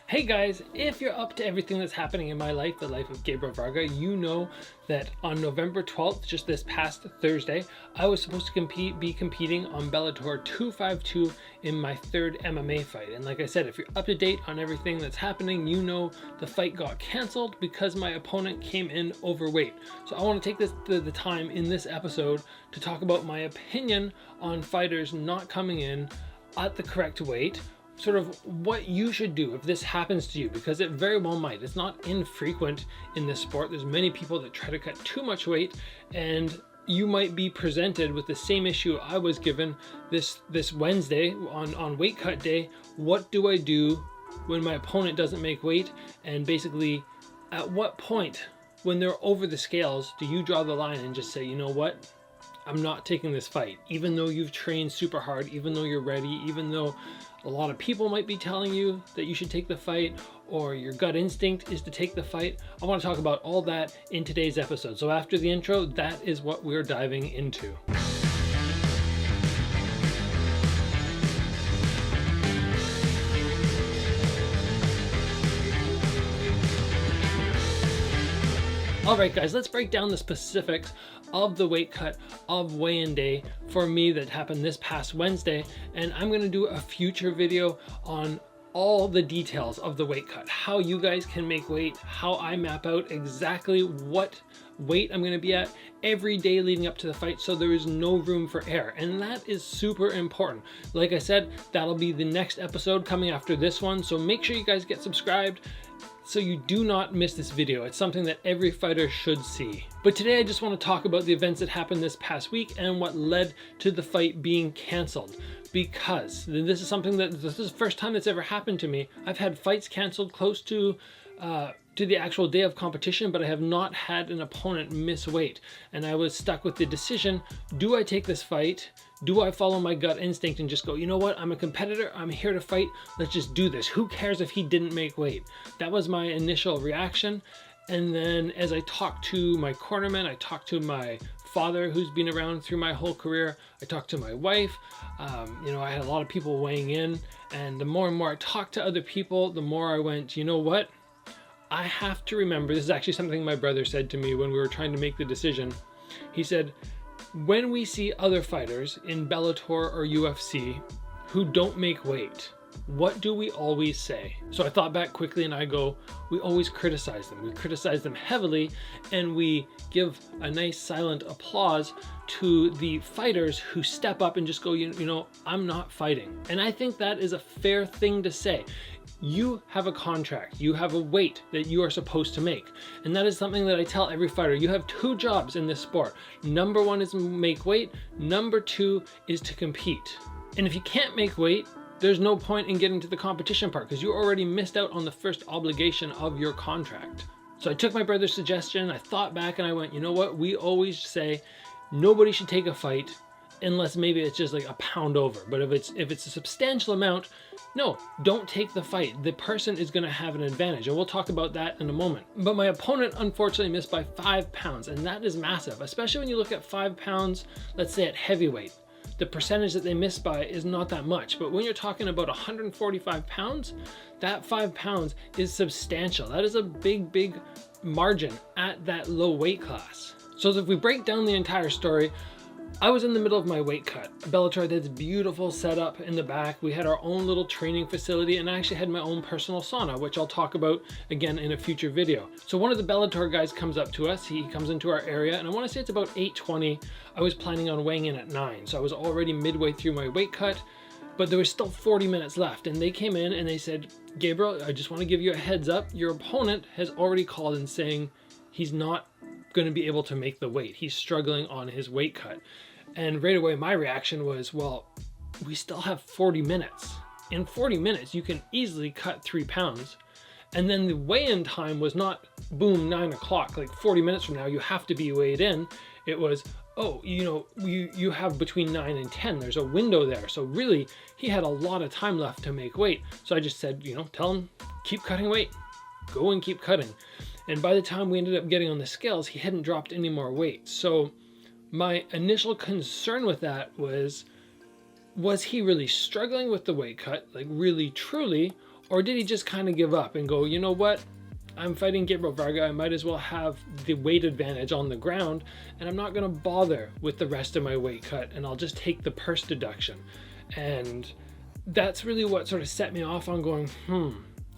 Hey guys, if you're up to everything that's happening in my life, the life of Gabriel Varga, you know that on November 12th, just this past Thursday, I was supposed to be competing on Bellator 252 in my third MMA fight. And like I said, if you're up to date on everything that's happening, you know the fight got canceled because my opponent came in overweight. So I want to take the time in this episode to talk about my opinion on fighters not coming in at the correct weight, sort of what you should do if this happens to you, because it very well might. It's not infrequent in this sport. There's many people that try to cut too much weight, and you might be presented with the same issue I was given this Wednesday on weight cut day. What do I do when my opponent doesn't make weight? And basically, at what point when they're over the scales do you draw the line and just say, you know what, I'm not taking this fight, even though you've trained super hard, even though you're ready, even though a lot of people might be telling you that you should take the fight, or your gut instinct is to take the fight. I want to talk about all that in today's episode. So after the intro, that is what we're diving into. All right, guys, let's break down the specifics of the weight cut of weigh-in day for me that happened this past Wednesday. And I'm going to do a future video on all the details of the weight cut, how you guys can make weight, how I map out exactly what weight I'm going to be at every day leading up to the fight, so there is no room for error. And that is super important. Like I said, that'll be the next episode coming after this one. So make sure you guys get subscribed so you do not miss this video. It's something that every fighter should see. But today I just want to talk about the events that happened this past week and what led to the fight being canceled. Because this is the first time that's ever happened to me. I've had fights canceled close to the actual day of competition, but I have not had an opponent miss weight. And I was stuck with the decision, do I take this fight? Do I follow my gut instinct and just go, you know what, I'm a competitor, I'm here to fight, let's just do this. Who cares if he didn't make weight? That was my initial reaction. And then as I talked to my cornerman, I talked to my father who's been around through my whole career, I talked to my wife, I had a lot of people weighing in, and the more and more I talked to other people, the more I went, you know what? I have to remember, this is actually something my brother said to me when we were trying to make the decision. He said, when we see other fighters in Bellator or UFC who don't make weight, what do we always say? So I thought back quickly and I go, we always criticize them. We criticize them heavily, and we give a nice silent applause to the fighters who step up and just go, you know, I'm not fighting. And I think that is a fair thing to say. You have a contract, you have a weight that you are supposed to make. And that is something that I tell every fighter. You have two jobs in this sport. Number one is make weight. Number two is to compete. And if you can't make weight, there's no point in getting to the competition part because you already missed out on the first obligation of your contract. So I took my brother's suggestion, I thought back and I went, you know what? We always say nobody should take a fight unless maybe it's just like a pound over. But if it's a substantial amount, no, don't take the fight. The person is going to have an advantage, and we'll talk about that in a moment. But my opponent unfortunately missed by 5 pounds, and that is massive, especially when you look at 5 pounds, let's say at heavyweight. The percentage that they miss by is not that much, but when you're talking about 145 pounds, that 5 pounds is substantial. That is a big margin at that low weight class. So if we break down the entire story, I was in the middle of my weight cut. Bellator had this beautiful setup in the back. We had our own little training facility, and I actually had my own personal sauna, which I'll talk about again in a future video. So one of the Bellator guys comes up to us. He comes into our area, and I want to say it's about 8:20. I was planning on weighing in at 9, so I was already midway through my weight cut, but there was still 40 minutes left. And they came in and they said, Gabriel, I just want to give you a heads up. Your opponent has already called in saying he's not going to be able to make the weight. He's struggling on his weight cut. And right away my reaction was, well, we still have 40 minutes. In 40 minutes you can easily cut 3 pounds. And then the weigh-in time was not boom 9 o'clock, like 40 minutes from now you have to be weighed in. It was, oh, you have between 9 and 10, there's a window there. So really he had a lot of time left to make weight. So I just said, tell him, keep cutting weight, go and keep cutting. And by the time we ended up getting on the scales, he hadn't dropped any more weight. So my initial concern with that was he really struggling with the weight cut, like really truly, Or did he just kind of give up and go, you know what? I'm fighting Gabriel Varga, I might as well have the weight advantage on the ground, and I'm not going to bother with the rest of my weight cut, and I'll just take the purse deduction. And that's really what sort of set me off on going,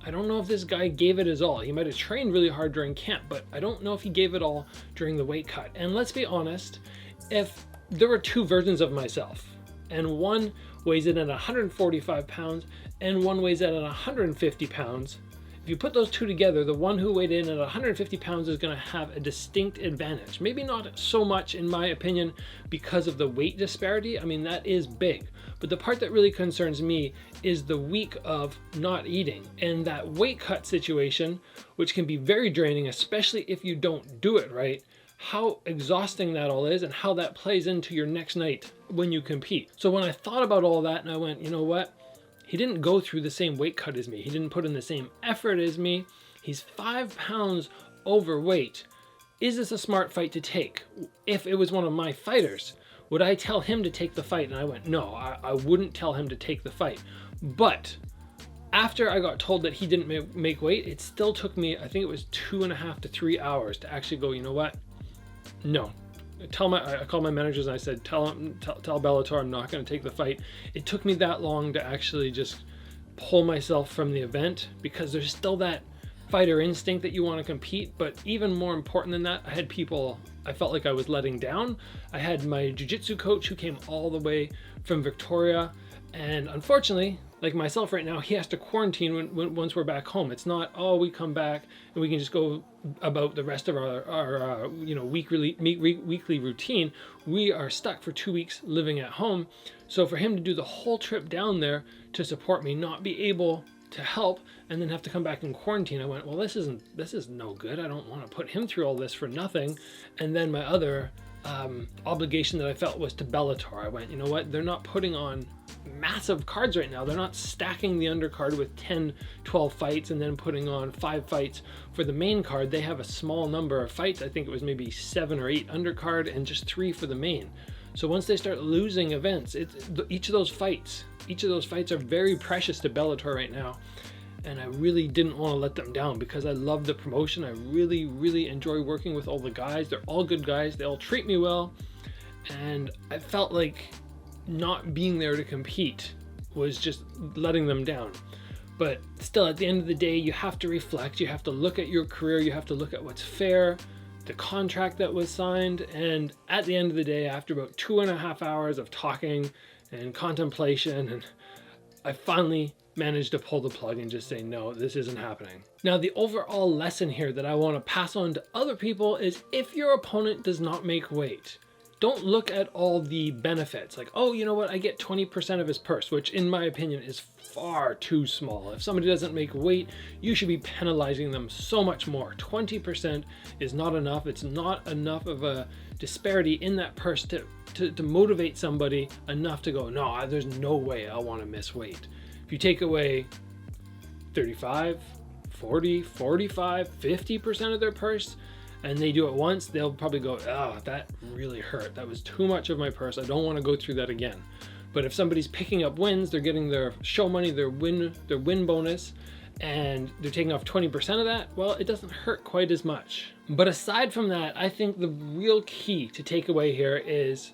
I don't know if this guy gave it his all. He might have trained really hard during camp, but I don't know if he gave it all during the weight cut. And let's be honest, if there were two versions of myself, and one weighs in at 145 pounds, and one weighs in at 150 pounds, if you put those two together, the one who weighed in at 150 pounds is going to have a distinct advantage. Maybe not so much, in my opinion, because of the weight disparity. I mean, that is big. But the part that really concerns me is the week of not eating and that weight cut situation, which can be very draining, especially if you don't do it right. How exhausting that all is and how that plays into your next night when you compete. So when I thought about all that and I went, you know what? He didn't go through the same weight cut as me. He didn't put in the same effort as me. He's 5 pounds overweight. Is this a smart fight to take? If it was one of my fighters, would I tell him to take the fight? And I went, no, I wouldn't tell him to take the fight. But after I got told that he didn't make weight, it still took me, I think it was 2.5 to 3 hours to actually go, you know what? No. I called my managers and I said, tell Bellator I'm not going to take the fight. It took me that long to actually just pull myself from the event, because there's still that fighter instinct that you want to compete. But even more important than that, I had people I felt like I was letting down. I had my jiu-jitsu coach who came all the way from Victoria, and unfortunately, like myself right now, he has to quarantine once we're back home. It's not, oh, we come back and we can just go about the rest of our weekly routine. We are stuck for 2 weeks living at home. So for him to do the whole trip down there to support me, not be able to help, and then have to come back in quarantine, I went, well, this is no good. I don't want to put him through all this for nothing. And then my other obligation that I felt was to Bellator. I went, you know what? They're not putting on massive cards right now. They're not stacking the undercard with 10, 12 fights and then putting on 5 fights for the main card. They have a small number of fights. I think it was maybe 7 or 8 undercard and just 3 for the main. So once they start losing events, each of those fights are very precious to Bellator right now. And I really didn't want to let them down because I love the promotion. I really, really enjoy working with all the guys. They're all good guys. They all treat me well. And I felt like not being there to compete was just letting them down. But still, at the end of the day, you have to reflect. You have to look at your career. You have to look at what's fair, the contract that was signed. And at the end of the day, after about 2.5 hours of talking and contemplation, and I finally managed to pull the plug and just say, no, this isn't happening. Now, the overall lesson here that I want to pass on to other people is, if your opponent does not make weight, don't look at all the benefits. Like, oh, you know what? I get 20% of his purse, which in my opinion is far too small. If somebody doesn't make weight, you should be penalizing them so much more. 20% is not enough. It's not enough of a disparity in that purse to motivate somebody enough to go, no, there's no way I want to miss weight. If you take away 35, 40, 45, 50% of their purse, and they do it once, they'll probably go, oh, that really hurt. That was too much of my purse. I don't want to go through that again. But if somebody's picking up wins, they're getting their show money, their win bonus, and they're taking off 20% of that, well, it doesn't hurt quite as much. But aside from that, I think the real key to take away here is,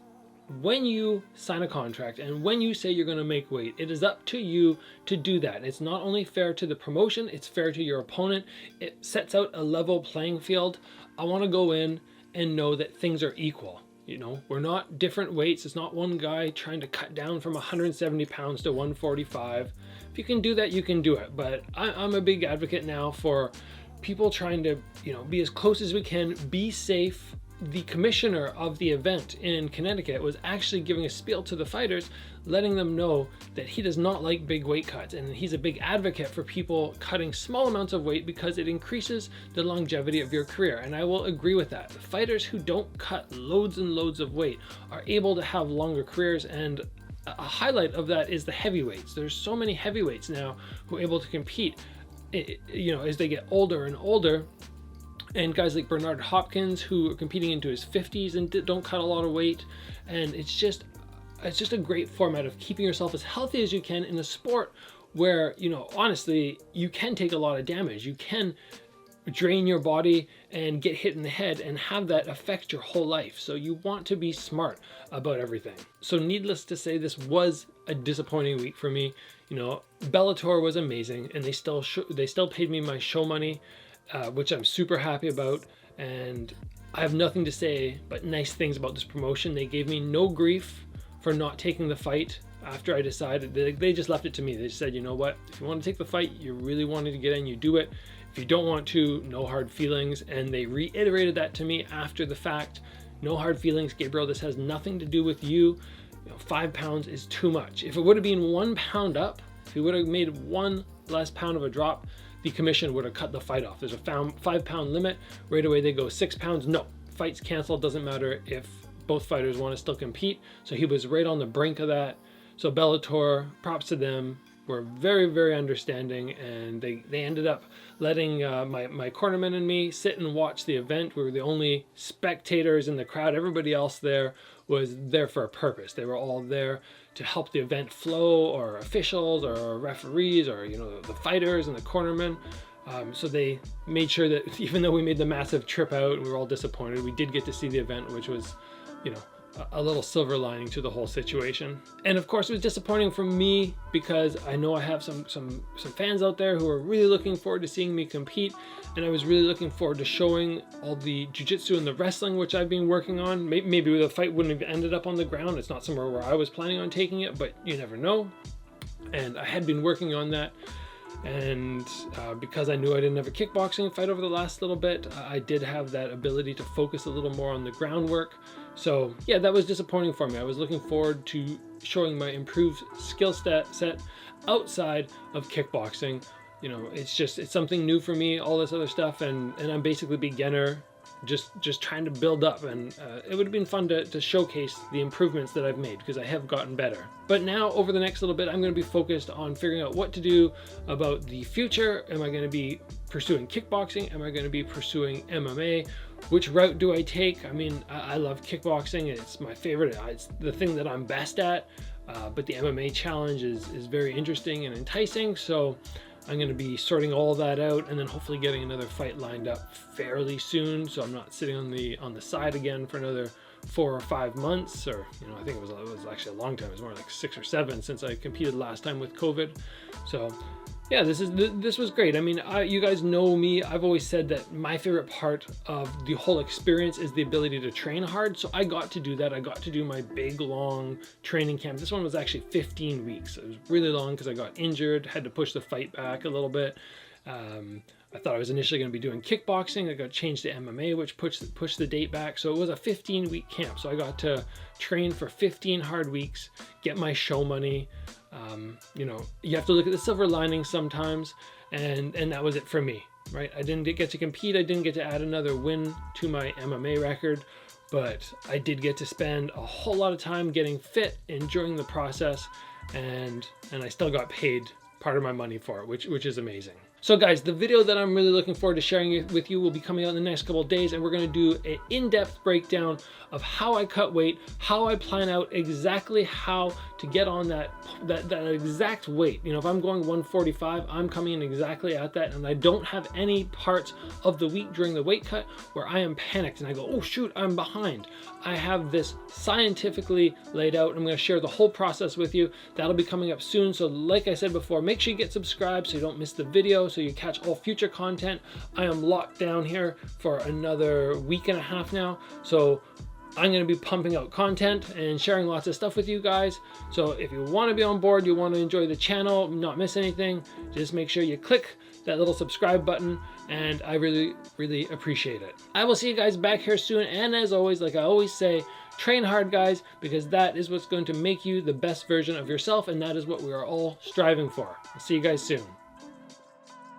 when you sign a contract and when you say you're going to make weight, it is up to you to do that. It's not only fair to the promotion, it's fair to your opponent. It sets out a level playing field. I want to go in and know that things are equal. You know, we're not different weights. It's not one guy trying to cut down from 170 pounds to 145. If you can do that, you can do it. But I'm a big advocate now for people trying to, be as close as we can, be safe. The commissioner of the event in Connecticut was actually giving a spiel to the fighters, letting them know that he does not like big weight cuts, and he's a big advocate for people cutting small amounts of weight because it increases the longevity of your career. And I will agree with that. The fighters who don't cut loads and loads of weight are able to have longer careers, and a highlight of that is the heavyweights. There's so many heavyweights now who are able to compete, as they get older and older. And guys like Bernard Hopkins, who are competing into his 50s and don't cut a lot of weight. And it's just a great format of keeping yourself as healthy as you can in a sport where, you know, honestly, you can take a lot of damage. You can drain your body and get hit in the head and have that affect your whole life. So you want to be smart about everything. So needless to say, this was a disappointing week for me. You know, Bellator was amazing, and they still paid me my show money, which I'm super happy about. And I have nothing to say but nice things about this promotion. They gave me no grief for not taking the fight after I decided. They just left it to me. They said, you know what, if you want to take the fight, you really wanted to get in, you do it. If you don't want to, no hard feelings. And they reiterated that to me after the fact. No hard feelings, Gabriel. This has nothing to do with you. You know, 5 pounds is too much. If it would have been 1 pound up, if you would have made 1 less pound of a drop, the commission would have cut the fight off. There's a 5 pound limit. Right away they go 6 pounds. No, fight's canceled. Doesn't matter if both fighters want to still compete. So he was right on the brink of that. So Bellator, props to them, were very, very understanding, and they ended up letting my cornerman and me sit and watch the event. We were the only spectators in the crowd. Everybody else there was there for a purpose. They were all there to help the event flow, or officials, or referees, or, you know, the fighters and the cornermen. So they made sure that even though we made the massive trip out and we were all disappointed, we did get to see the event, which was, you know, a little silver lining to the whole situation. And of course, it was disappointing for me because I know I have some fans out there who are really looking forward to seeing me compete, and I was really looking forward to showing all the jiu-jitsu and the wrestling which I've been working on. Maybe the fight wouldn't have ended up on the ground. It's not somewhere where I was planning on taking it, but you never know. And I had been working on that. And because I knew I didn't have a kickboxing fight over the last little bit, I did have that ability to focus a little more on the groundwork. So yeah, that was disappointing for me. I was looking forward to showing my improved skill set outside of kickboxing. You know, it's something new for me, all this other stuff, and I'm basically beginner, just trying to build up, and it would have been fun to showcase the improvements that I've made, because I have gotten better. But now, over the next little bit, I'm going to be focused on figuring out what to do about the future. Am I going to be pursuing kickboxing? Am I going to be pursuing MMA? Which route do I take? I mean, I love kickboxing. It's my favorite. It's the thing that I'm best at. But the MMA challenge is very interesting and enticing. So I'm going to be sorting all that out, and then hopefully getting another fight lined up fairly soon, so I'm not sitting on the side again for another 4 or 5 months, or, you know, I think it was actually a long time. It was more like 6 or 7 since I competed last time with COVID. So yeah, this was great. I mean, you guys know me. I've always said that my favorite part of the whole experience is the ability to train hard. So I got to do that. I got to do my big, long training camp. This one was actually 15 weeks. It was really long because I got injured, had to push the fight back a little bit. I thought I was initially going to be doing kickboxing. I got changed to MMA, which pushed the date back. So it was a 15-week camp. So I got to train for 15 hard weeks, get my show money. You know, you have to look at the silver lining sometimes, and that was it for me, right? I didn't get to compete. I didn't get to add another win to my MMA record, but I did get to spend a whole lot of time getting fit, enjoying the process, and I still got paid part of my money for it, which is amazing. So guys, the video that I'm really looking forward to sharing with you will be coming out in the next couple of days, and we're going to do an in-depth breakdown of how I cut weight, how I plan out exactly how to get on that exact weight. You know, if I'm going 145, I'm coming in exactly at that, and I don't have any parts of the week during the weight cut where I am panicked and I go, oh shoot, I'm behind. I have this scientifically laid out. I'm going to share the whole process with you. That'll be coming up soon. So like I said before, make sure you get subscribed so you don't miss the video, so you catch all future content. I am locked down here for another week and a half now, so I'm going to be pumping out content and sharing lots of stuff with you guys. So if you want to be on board, you want to enjoy the channel, not miss anything, just make sure you click that little subscribe button, and I really, really appreciate it. I will see you guys back here soon, and as always, like I always say, train hard, guys, because that is what's going to make you the best version of yourself, and that is what we are all striving for. I'll see you guys soon.